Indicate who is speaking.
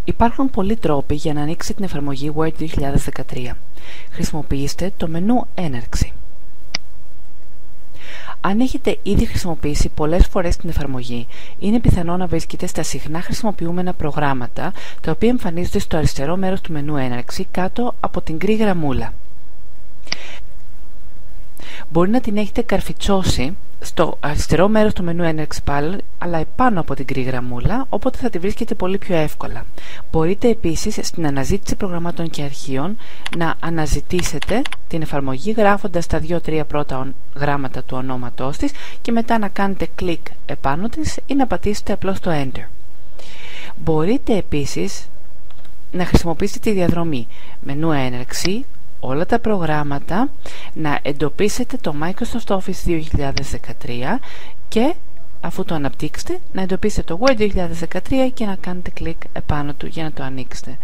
Speaker 1: Υπάρχουν πολλοί τρόποι για να ανοίξετε την εφαρμογή Word 2013. Χρησιμοποιήστε το μενού Έναρξη. Αν έχετε ήδη χρησιμοποιήσει πολλές φορές την εφαρμογή, είναι πιθανό να βρίσκετε στα συχνά χρησιμοποιούμενα προγράμματα, τα οποία εμφανίζονται στο αριστερό μέρος του μενού Έναρξη, κάτω από την γκρι γραμμούλα. Μπορεί να την έχετε καρφιτσώσει στο αριστερό μέρος του μενού Έναρξη πάλι, αλλά επάνω από την γκρι γραμμούλα, οπότε θα τη βρίσκετε πολύ πιο εύκολα. Μπορείτε επίσης στην αναζήτηση προγραμμάτων και αρχείων να αναζητήσετε την εφαρμογή γράφοντας τα 2-3 πρώτα γράμματα του ονόματός της και μετά να κάνετε κλικ επάνω της ή να πατήσετε απλώς το Enter. Μπορείτε επίσης να χρησιμοποιήσετε τη διαδρομή μενού Έναρξη, όλα τα προγράμματα, να εντοπίσετε το Microsoft Office 2013 και αφού το αναπτύξετε να εντοπίσετε το Word 2013 και να κάνετε κλικ επάνω του για να το ανοίξετε.